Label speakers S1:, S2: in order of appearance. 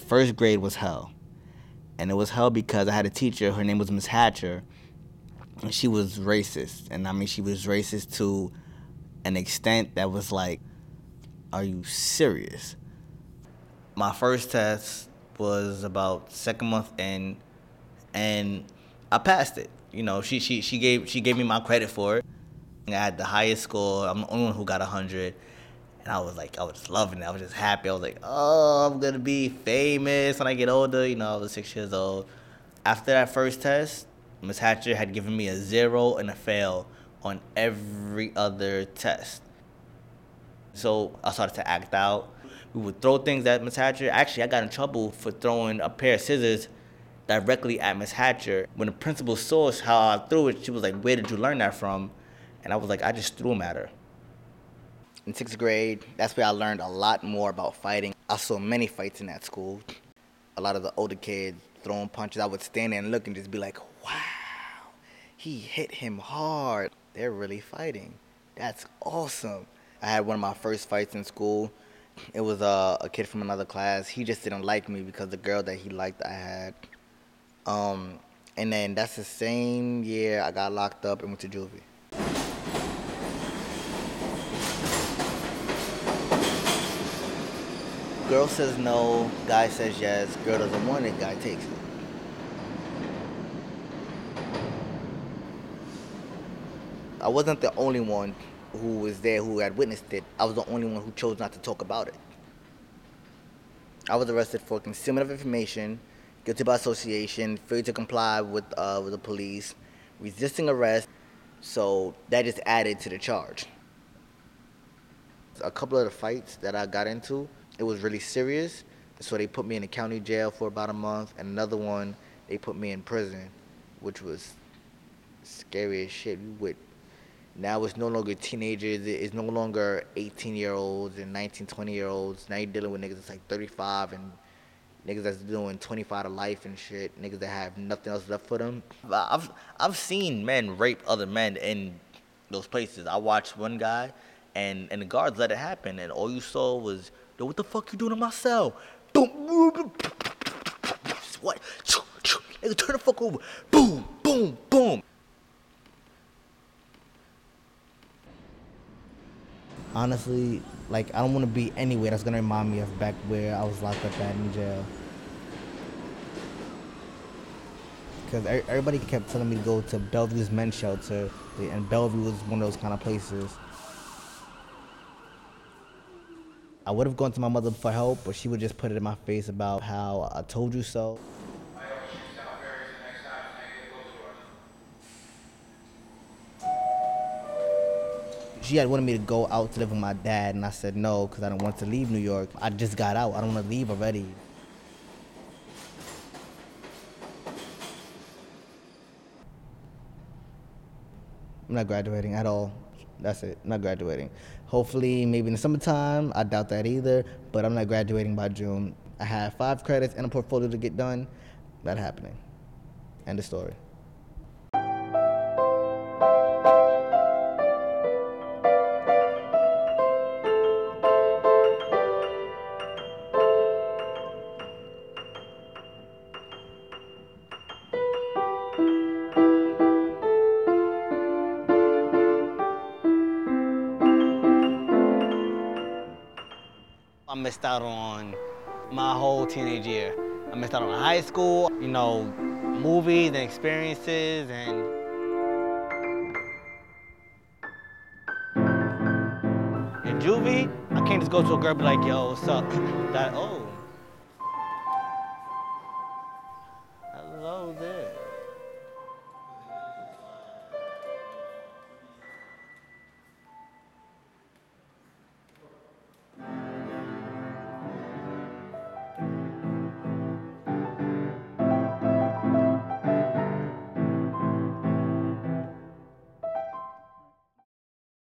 S1: First grade was hell. And it was hell because I had a teacher, her name was Miss Hatcher, and she was racist. And I mean, she was racist to an extent that was like, are you serious? My first test was about second month in, and I passed it. You know, she gave me my credit for it. I had the highest score. I'm the only one who got 100. And I was just loving it. I was just happy. I was like, oh, I'm gonna be famous when I get older. You know, I was 6 years old. After that first test, Miss Hatcher had given me a 0 and a fail on every other test. So I started to act out. We would throw things at Miss Hatcher. Actually, I got in trouble for throwing a pair of scissors directly at Miss Hatcher. When the principal saw how I threw it, she was like, where did you learn that from? And I was like, I just threw them at her. In 6th grade, that's where I learned a lot more about fighting. I saw many fights in that school. A lot of the older kids throwing punches. I would stand there and look and just be like, wow, he hit him hard. They're really fighting. That's awesome. I had one of my first fights in school. It was a kid from another class. He just didn't like me because the girl that he liked I had. And then that's the same year I got locked up and went to juvie. Girl says no, guy says yes, girl doesn't want it, guy takes it. I wasn't the only one who was there who had witnessed it. I was the only one who chose not to talk about it. I was arrested for concealment of information, guilty by association, failure to comply with the police, resisting arrest, so that just added to the charge. A couple of the fights that I got into, it was really serious, so they put me in the county jail for about a month, and another one, they put me in prison, which was scary as shit. Now it's no longer teenagers, it's no longer 18-year-olds and 19, 20-year-olds. Now you're dealing with niggas that's like 35 and niggas that's doing 25 to life and shit, niggas that have nothing else left for them. I've seen men rape other men in those places. I watched one guy, and the guards let it happen, and all you saw was, yo, what the fuck you doing in my cell? Boom, what? Nigga, turn the fuck over. Boom, boom, boom. Honestly, like, I don't want to be anywhere that's gonna remind me of back where I was locked up at in jail. Because everybody kept telling me to go to Bellevue's men's shelter, and Bellevue was one of those kind of places. I would have gone to my mother for help, but she would just put it in my face about how I told you so. She had wanted me to go out to live with my dad, and I said no, because I don't want to leave New York. I just got out. I don't want to leave already. I'm not graduating at all. That's it. I'm not graduating. Hopefully, maybe in the summertime. I doubt that either, but I'm not graduating by June. I have 5 credits and a portfolio to get done. Not happening. End of story. I missed out on my whole teenage year. I missed out on high school, you know, movies and experiences, and in juvie, I can't just go to a girl and be like, yo, what's up? Oh.